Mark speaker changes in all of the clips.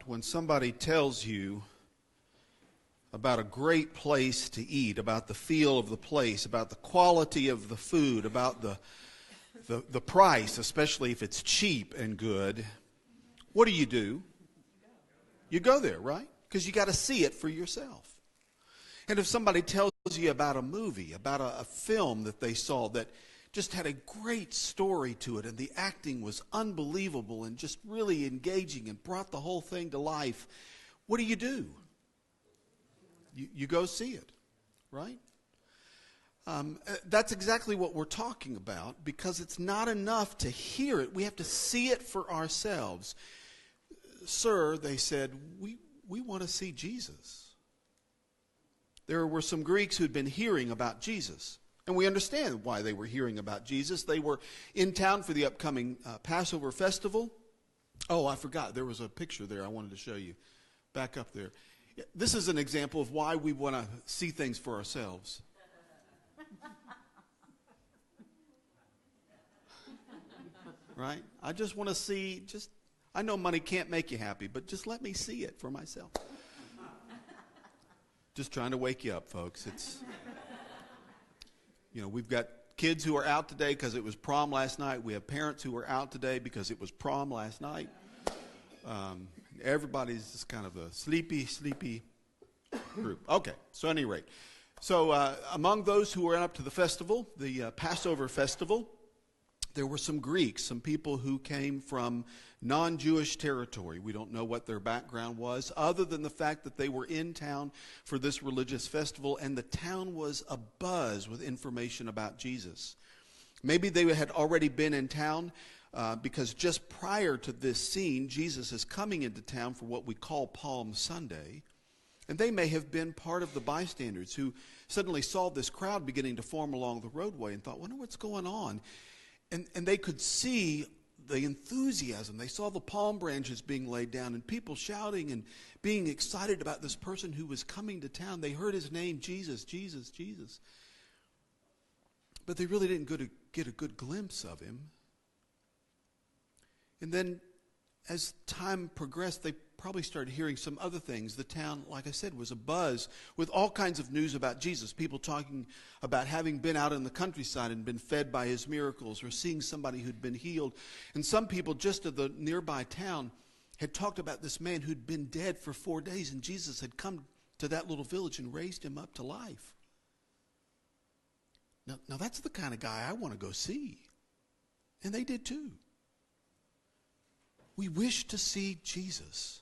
Speaker 1: when somebody tells you about a great place to eat, about the feel of the place, about the quality of the food, about the price, especially if it's cheap and good, what do? You go there, right? Because you got to see it for yourself. And if somebody tells you about a movie, about a film that they saw that just had a great story to it and the acting was unbelievable and just really engaging and brought the whole thing to life, what do? You go see it, right? That's exactly what we're talking about, because it's not enough to hear it. We have to see it for ourselves. Sir, they said, we want to see Jesus. There were some Greeks who'd been hearing about Jesus. And we understand why they were hearing about Jesus. They were in town for the upcoming Passover festival. Oh, I forgot. There was a picture there I wanted to show you. Back up there. This is an example of why we want to see things for ourselves. Right? I just want to see, I know money can't make you happy, but just let me see it for myself. Just trying to wake you up, folks. We've got kids who are out today because it was prom last night. We have parents who are out today because it was prom last night. Everybody's just kind of a sleepy group. Okay, so at any rate. So among those who were up to the festival, the Passover festival, there were some Greeks, some people who came from non-Jewish territory. We don't know what their background was, other than the fact that they were in town for this religious festival, and the town was abuzz with information about Jesus. Maybe they had already been in town because just prior to this scene, Jesus is coming into town for what we call Palm Sunday. And they may have been part of the bystanders who suddenly saw this crowd beginning to form along the roadway and thought, wonder what's going on. And they could see the enthusiasm. They saw the palm branches being laid down and people shouting and being excited about this person who was coming to town. They heard his name, Jesus, Jesus, Jesus. But they really didn't get a good glimpse of him. And then as time progressed, they probably started hearing some other things. The town, like I said, was abuzz with all kinds of news about Jesus. People talking about having been out in the countryside and been fed by his miracles, or seeing somebody who'd been healed. And some people just at the nearby town had talked about this man who'd been dead for 4 days, and Jesus had come to that little village and raised him up to life. Now that's the kind of guy I want to go see. And they did too. We wish to see Jesus.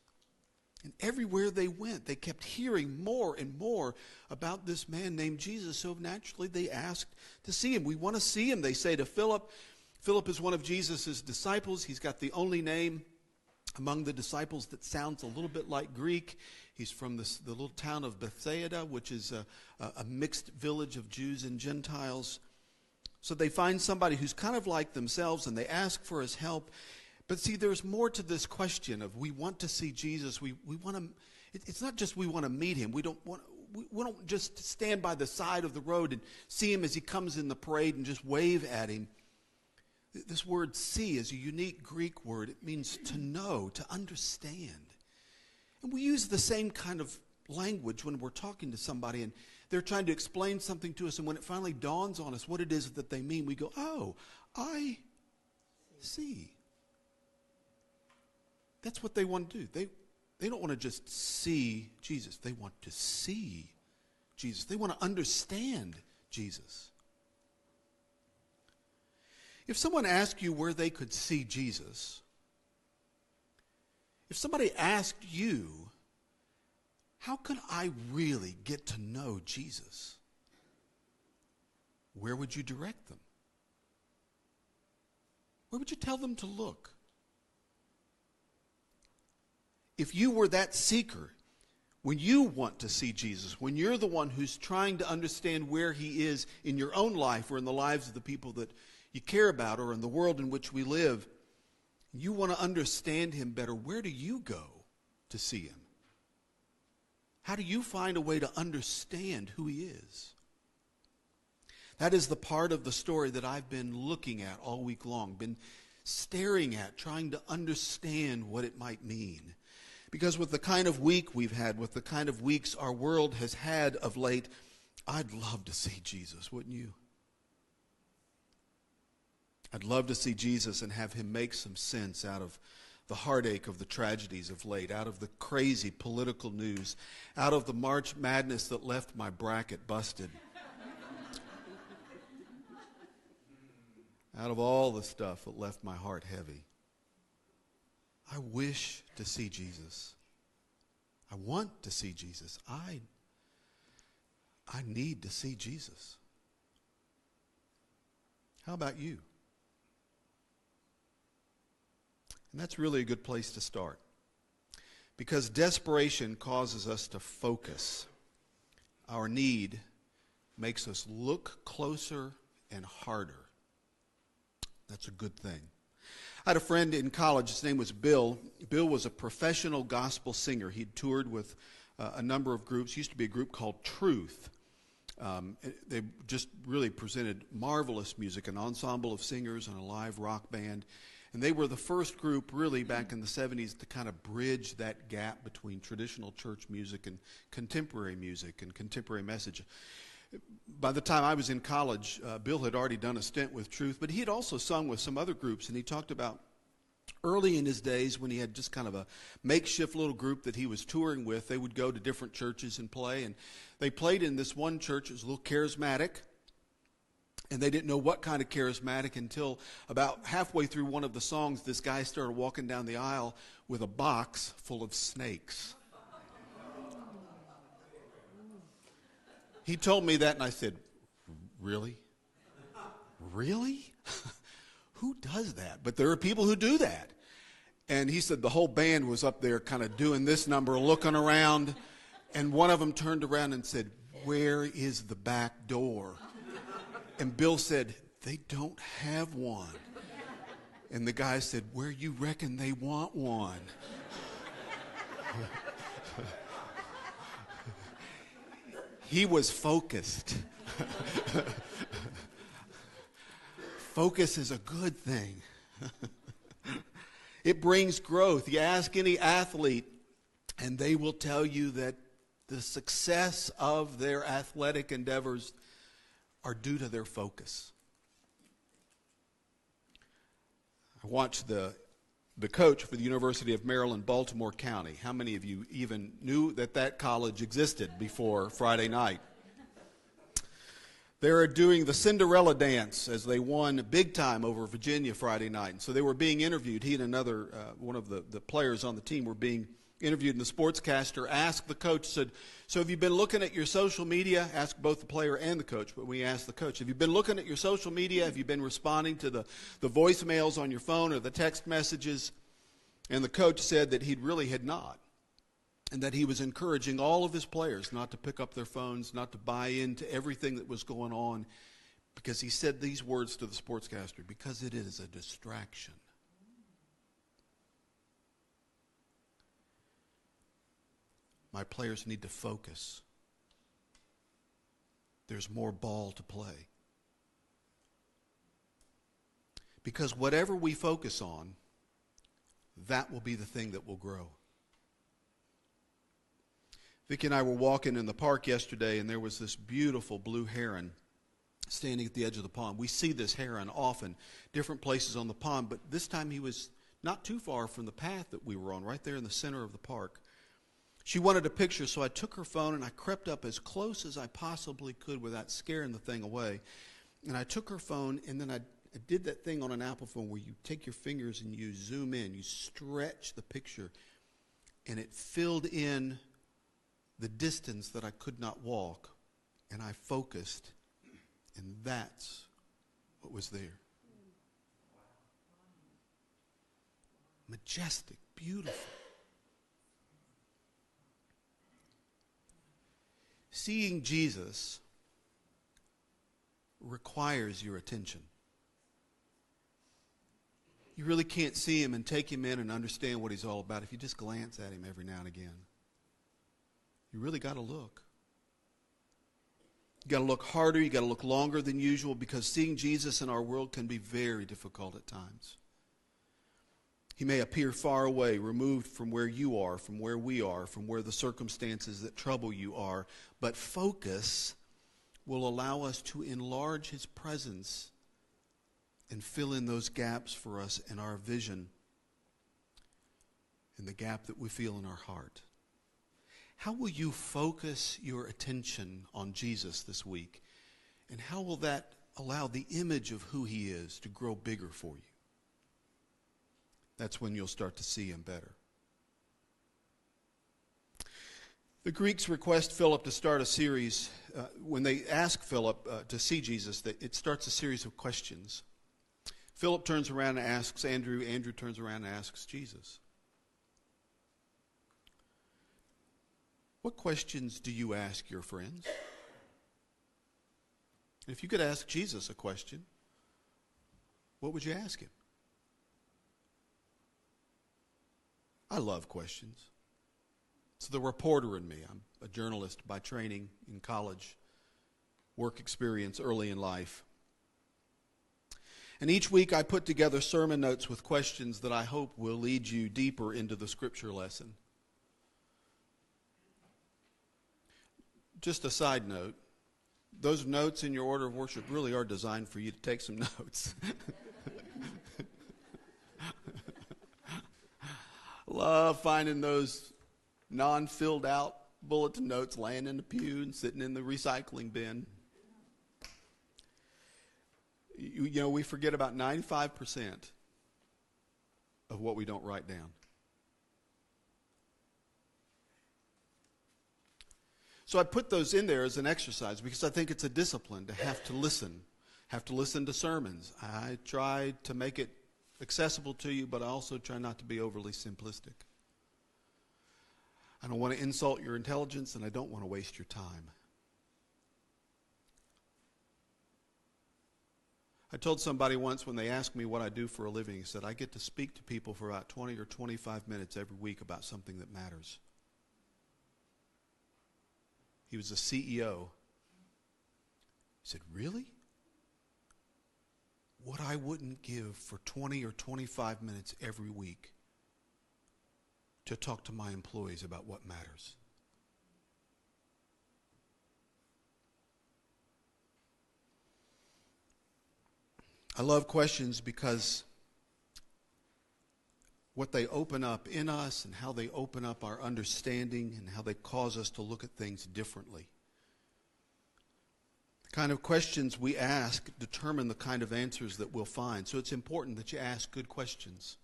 Speaker 1: And everywhere they went, they kept hearing more and more about this man named Jesus. So naturally, they asked to see him. We want to see him, they say to Philip. Philip is one of Jesus' disciples. He's got the only name among the disciples that sounds a little bit like Greek. He's from the little town of Bethsaida, which is a mixed village of Jews and Gentiles. So they find somebody who's kind of like themselves, and they ask for his help. But see, there's more to this question of we want to see Jesus. We want to. It's not just we want to meet him. We don't just stand by the side of the road and see him as he comes in the parade and just wave at him. This word "see" is a unique Greek word. It means to know, to understand. And we use the same kind of language when we're talking to somebody and they're trying to explain something to us. And when it finally dawns on us what it is that they mean, we go, "Oh, I see." That's what they want to do. They don't want to just see Jesus. They want to see Jesus. They want to understand Jesus. If someone asked you where they could see Jesus, if somebody asked you, how can I really get to know Jesus? Where would you direct them? Where would you tell them to look? If you were that seeker, when you want to see Jesus, when you're the one who's trying to understand where he is in your own life or in the lives of the people that you care about or in the world in which we live, you want to understand him better, where do you go to see him? How do you find a way to understand who he is? That is the part of the story that I've been looking at all week long, been staring at, trying to understand what it might mean. Because with the kind of week we've had, with the kind of weeks our world has had of late, I'd love to see Jesus, wouldn't you? I'd love to see Jesus and have him make some sense out of the heartache of the tragedies of late, out of the crazy political news, out of the March Madness that left my bracket busted, out of all the stuff that left my heart heavy. I wish to see Jesus. I want to see Jesus. I need to see Jesus. How about you? And that's really a good place to start. Because desperation causes us to focus. Our need makes us look closer and harder. That's a good thing. I had a friend in college. His name was Bill. Bill was a professional gospel singer. He'd toured with a number of groups. Used to be a group called Truth. They just really presented marvelous music, an ensemble of singers and a live rock band. And they were the first group really back in the 70s to kind of bridge that gap between traditional church music and contemporary message. By the time I was in college, Bill had already done a stint with Truth, but he had also sung with some other groups, and he talked about early in his days when he had just kind of a makeshift little group that he was touring with. They would go to different churches and play, and they played in this one church. It was a little charismatic, and they didn't know what kind of charismatic until about halfway through one of the songs, this guy started walking down the aisle with a box full of snakes. He told me that, and I said, really? Really? Who does that? But there are people who do that. And he said the whole band was up there kind of doing this number, looking around, and one of them turned around and said, "Where is the back door?" And Bill said, "They don't have one." And the guy said, "Where you reckon they want one?" He was focused. Focus is a good thing. It brings growth. You ask any athlete, and they will tell you that the success of their athletic endeavors are due to their focus. I watched the coach for the University of Maryland, Baltimore County. How many of you even knew that college existed before Friday night? They were doing the Cinderella dance as they won big time over Virginia Friday night. And so they were being interviewed. He and another, one of the players on the team were being interviewed, and the sportscaster asked the coach, said, "So have you been looking at your social media?" Asked both the player and the coach, but we asked the coach, "Have you been looking at your social media? Have you been responding to the voicemails on your phone or the text messages?" And the coach said that he really had not, and that he was encouraging all of his players not to pick up their phones, not to buy into everything that was going on, because he said these words to the sportscaster, "Because it is a distraction." My players need to focus. There's more ball to play. Because whatever we focus on, that will be the thing that will grow. Vicki and I were walking in the park yesterday, and there was this beautiful blue heron standing at the edge of the pond. We see this heron often, different places on the pond, but this time he was not too far from the path that we were on, right there in the center of the park. She wanted a picture, so I took her phone and I crept up as close as I possibly could without scaring the thing away. And I took her phone, and then I did that thing on an Apple phone where you take your fingers and you zoom in, you stretch the picture, and it filled in the distance that I could not walk, and I focused, and that's what was there. Majestic, beautiful. Seeing Jesus requires your attention. You really can't see him and take him in and understand what he's all about if you just glance at him every now and again. You really got to look. You got to look harder, you got to look longer than usual, because seeing Jesus in our world can be very difficult at times. He may appear far away, removed from where you are, from where we are, from where the circumstances that trouble you are. But focus will allow us to enlarge His presence and fill in those gaps for us in our vision and the gap that we feel in our heart. How will you focus your attention on Jesus this week? And how will that allow the image of who He is to grow bigger for you? That's when you'll start to see Him better. The Greeks request Philip to start a series. When they ask Philip to see Jesus, it starts a series of questions. Philip turns around and asks Andrew. Andrew turns around and asks Jesus. What questions do you ask your friends? If you could ask Jesus a question, what would you ask Him? I love questions. It's the reporter in me. I'm a journalist by training in college, work experience early in life. And each week I put together sermon notes with questions that I hope will lead you deeper into the scripture lesson. Just a side note, those notes in your order of worship really are designed for you to take some notes. Love finding those non-filled out bulletin notes laying in the pew and sitting in the recycling bin. You know, we forget about 95% of what we don't write down. So I put those in there as an exercise because I think it's a discipline to have to listen to sermons. I try to make it accessible to you, but I also try not to be overly simplistic. I don't want to insult your intelligence, and I don't want to waste your time. I told somebody once when they asked me what I do for a living, he said, I get to speak to people for about 20 or 25 minutes every week about something that matters. He was a CEO. He said, really? What I wouldn't give for 20 or 25 minutes every week to talk to my employees about what matters. I love questions because what they open up in us and how they open up our understanding and how they cause us to look at things differently. The kind of questions we ask determine the kind of answers that we'll find. So it's important that you ask good questions.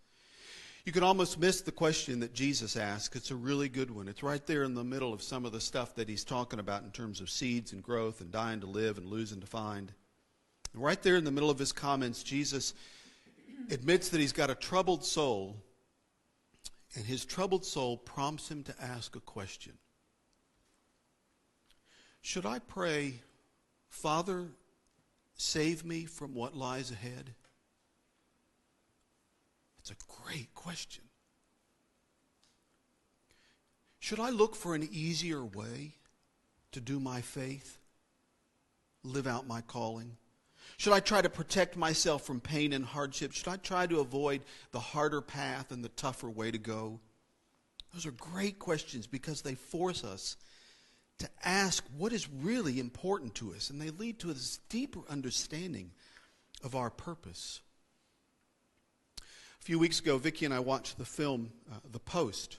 Speaker 1: You can almost miss the question that Jesus asked. It's a really good one. It's right there in the middle of some of the stuff that He's talking about in terms of seeds and growth and dying to live and losing to find. And right there in the middle of His comments, Jesus admits that He's got a troubled soul, and His troubled soul prompts Him to ask a question. Should I pray, Father, save me from what lies ahead? It's a great question. Should I look for an easier way to do my faith, live out my calling? Should I try to protect myself from pain and hardship? Should I try to avoid the harder path and the tougher way to go? Those are great questions because they force us to ask what is really important to us, and they lead to this deeper understanding of our purpose. A few weeks ago, Vicki and I watched the film The Post.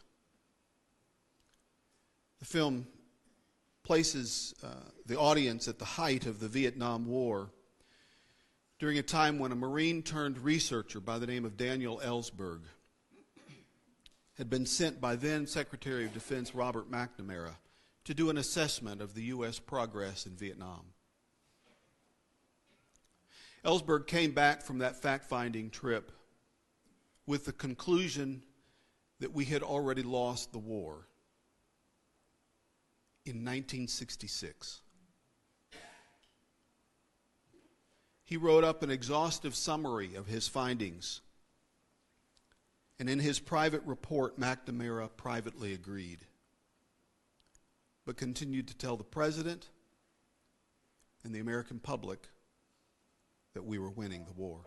Speaker 1: The film places the audience at the height of the Vietnam War during a time when a Marine turned researcher by the name of Daniel Ellsberg had been sent by then Secretary of Defense Robert McNamara to do an assessment of the U.S. progress in Vietnam. Ellsberg came back from that fact-finding trip with the conclusion that we had already lost the war in 1966. He wrote up an exhaustive summary of his findings, and in his private report, McNamara privately agreed, but continued to tell the President and the American public that we were winning the war.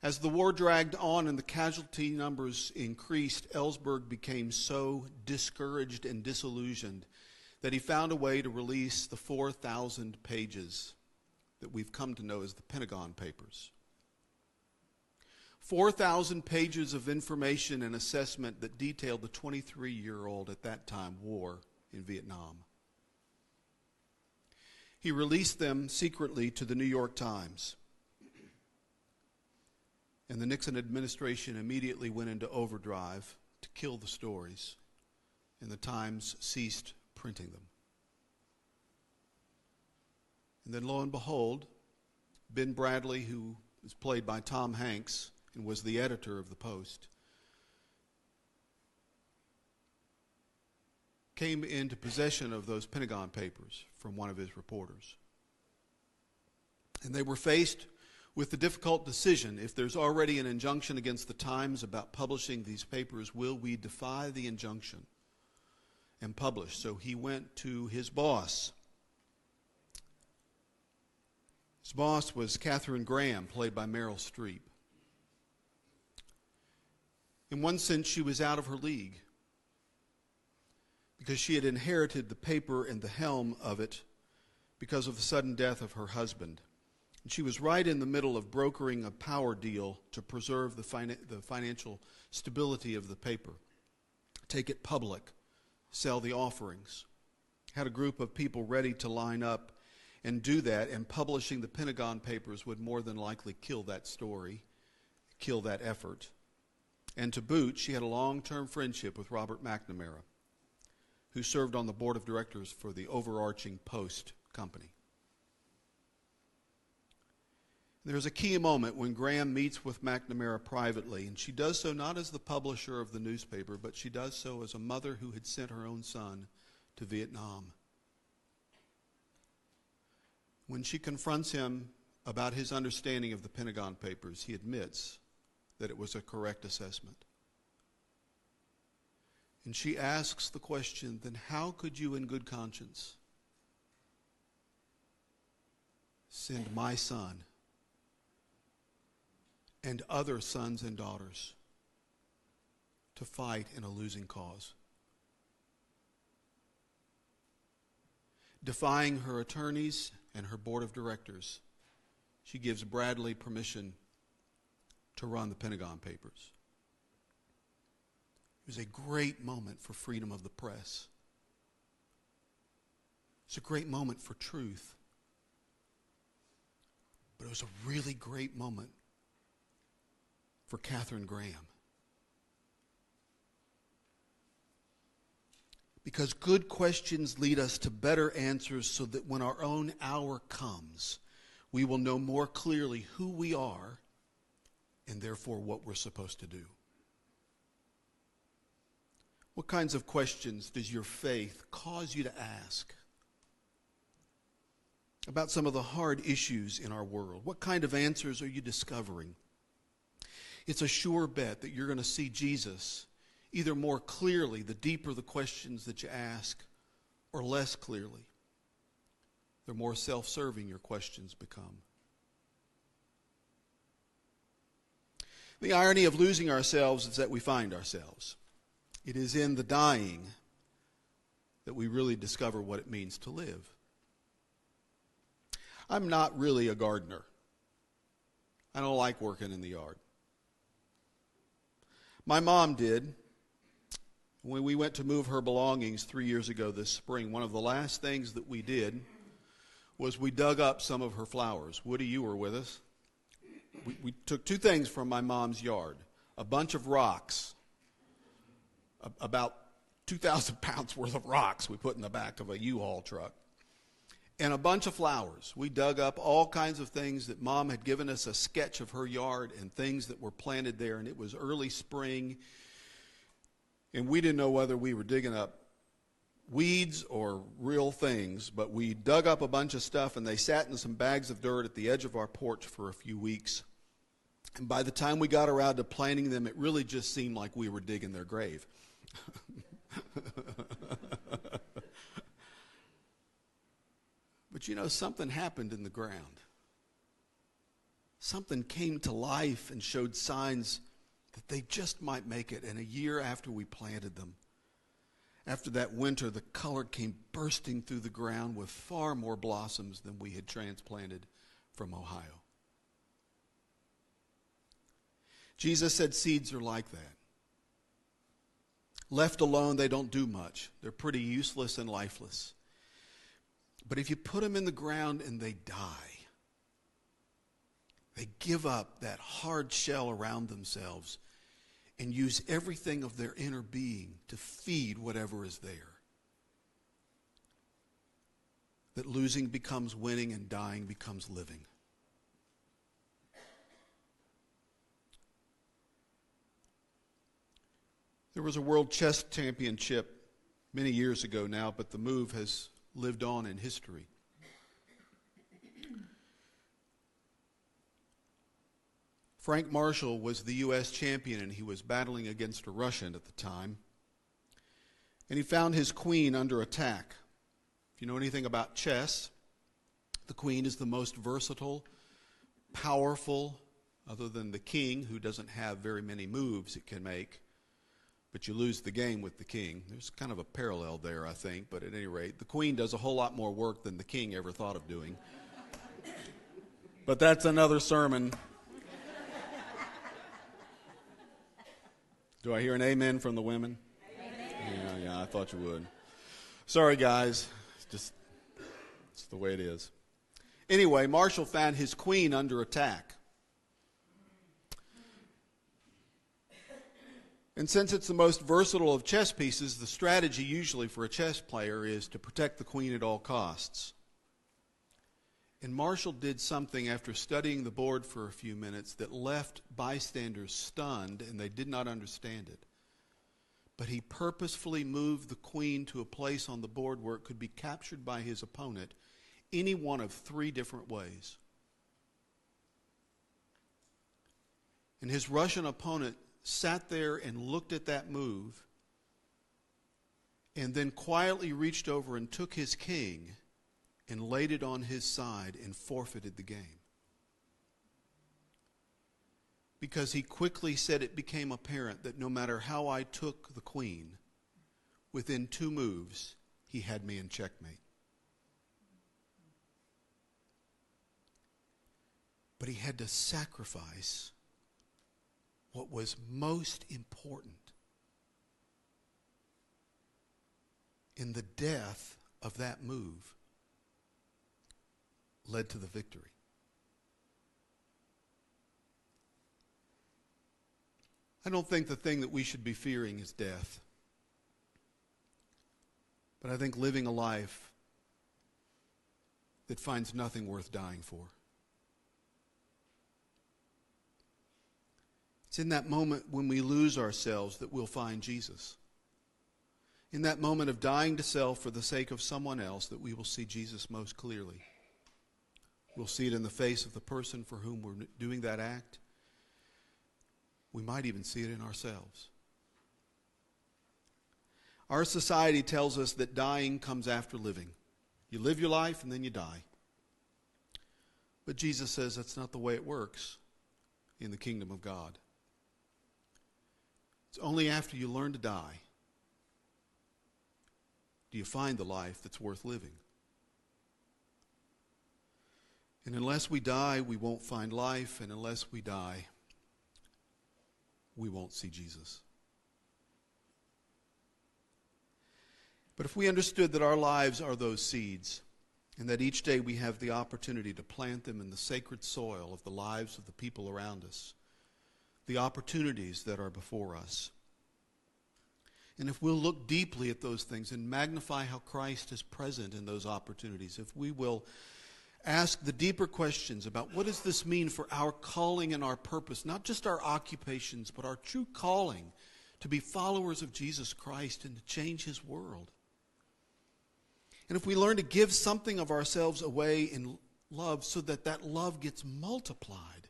Speaker 1: As the war dragged on and the casualty numbers increased, Ellsberg became so discouraged and disillusioned that he found a way to release the 4,000 pages that we've come to know as the Pentagon Papers. 4,000 pages of information and assessment that detailed the 23-year-old at that time war in Vietnam. He released them secretly to the New York Times. And the Nixon administration immediately went into overdrive to kill the stories, and the Times ceased printing them. And then lo and behold, Ben Bradley, who was played by Tom Hanks and was the editor of the Post, came into possession of those Pentagon Papers from one of his reporters. And they were faced with the difficult decision: if there's already an injunction against the Times about publishing these papers, will we defy the injunction and publish? So he went to his boss. His boss was Katharine Graham, played by Meryl Streep. In one sense, she was out of her league, because she had inherited the paper and the helm of it because of the sudden death of her husband. And she was right in the middle of brokering a power deal to preserve the financial stability of the paper, take it public, sell the offerings. Had a group of people ready to line up and do that, and publishing the Pentagon Papers would more than likely kill that story, kill that effort. And to boot, she had a long-term friendship with Robert McNamara, who served on the board of directors for the overarching Post company. There's a key moment when Graham meets with McNamara privately, and she does so not as the publisher of the newspaper, but she does so as a mother who had sent her own son to Vietnam. When she confronts him about his understanding of the Pentagon Papers, he admits that it was a correct assessment. And she asks the question, then how could you in good conscience send my son and other sons and daughters to fight in a losing cause? Defying her attorneys and her board of directors, she gives Bradley permission to run the Pentagon Papers. It was a great moment for freedom of the press. It's a great moment for truth. But it was a really great moment for Katharine Graham. Because good questions lead us to better answers, so that when our own hour comes, we will know more clearly who we are and therefore what we're supposed to do. What kinds of questions does your faith cause you to ask about some of the hard issues in our world? What kind of answers are you discovering? It's a sure bet that you're going to see Jesus either more clearly the deeper the questions that you ask, or less clearly the more self-serving your questions become. The irony of losing ourselves is that we find ourselves. It is in the dying that we really discover what it means to live. I'm not really a gardener. I don't like working in the yard. My mom did. When we went to move her belongings 3 years ago this spring, one of the last things that we did was we dug up some of her flowers. Woody, you were with us. We took two things from my mom's yard: a bunch of rocks, about 2,000 pounds worth of rocks we put in the back of a U-Haul truck, and a bunch of flowers. We dug up all kinds of things that Mom had given us a sketch of her yard and things that were planted there, and it was early spring, and we didn't know whether we were digging up weeds or real things, but we dug up a bunch of stuff, and they sat in some bags of dirt at the edge of our porch for a few weeks. And by the time we got around to planting them, it really just seemed like we were digging their grave. But you know, something happened in the ground. something came to life and showed signs that they just might make it. And a year after we planted them, after that winter, the color came bursting through the ground with far more blossoms than we had transplanted from Ohio. Jesus said seeds are like that. Left alone, they don't do much. They're pretty useless and lifeless. But if you put them in the ground and they die, they give up that hard shell around themselves and use everything of their inner being to feed whatever is there. That losing becomes winning and dying becomes living. There was a world chess championship many years ago now, but the move has lived on in history. Frank Marshall was the U.S. champion, and he was battling against a Russian at the time. And he found his queen under attack. If you know anything about chess, the queen is the most versatile, powerful, other than the king, who doesn't have very many moves it can make. But you lose the game with the king. There's kind of a parallel there, I think. But at any rate, the queen does a whole lot more work than the king ever thought of doing. But that's another sermon. Do I hear an amen from the women? Amen. Yeah, I thought you would. Sorry, guys. It's the way it is. Anyway, Marshall found his queen under attack. And since it's the most versatile of chess pieces, the strategy usually for a chess player is to protect the queen at all costs. And Marshall did something after studying the board for a few minutes that left bystanders stunned, and they did not understand it. But he purposefully moved the queen to a place on the board where it could be captured by his opponent any one of 3 different ways. And his Russian opponent sat there and looked at that move, and then quietly reached over and took his king and laid it on his side and forfeited the game. Because he quickly said it became apparent that no matter how I took the queen, within 2 moves, he had me in checkmate. But he had to sacrifice what was most important in the death of that move led to the victory. I don't think the thing that we should be fearing is death. But I think living a life that finds nothing worth dying for. It's in that moment when we lose ourselves that we'll find Jesus. In that moment of dying to self for the sake of someone else that we will see Jesus most clearly. We'll see it in the face of the person for whom we're doing that act. We might even see it in ourselves. Our society tells us that dying comes after living. You live your life and then you die. But Jesus says that's not the way it works in the kingdom of God. It's only after you learn to die do you find the life that's worth living. And unless we die, we won't find life. And unless we die, we won't see Jesus. But if we understood that our lives are those seeds, and that each day we have the opportunity to plant them in the sacred soil of the lives of the people around us, the opportunities that are before us, and if we'll look deeply at those things and magnify how Christ is present in those opportunities, if we will ask the deeper questions about what does this mean for our calling and our purpose, not just our occupations, but our true calling to be followers of Jesus Christ and to change his world. And if we learn to give something of ourselves away in love so that that love gets multiplied,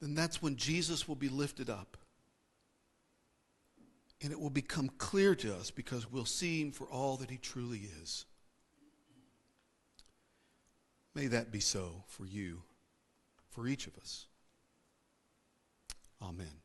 Speaker 1: then that's when Jesus will be lifted up. And it will become clear to us because we'll see him for all that he truly is. May that be so for you, for each of us. Amen.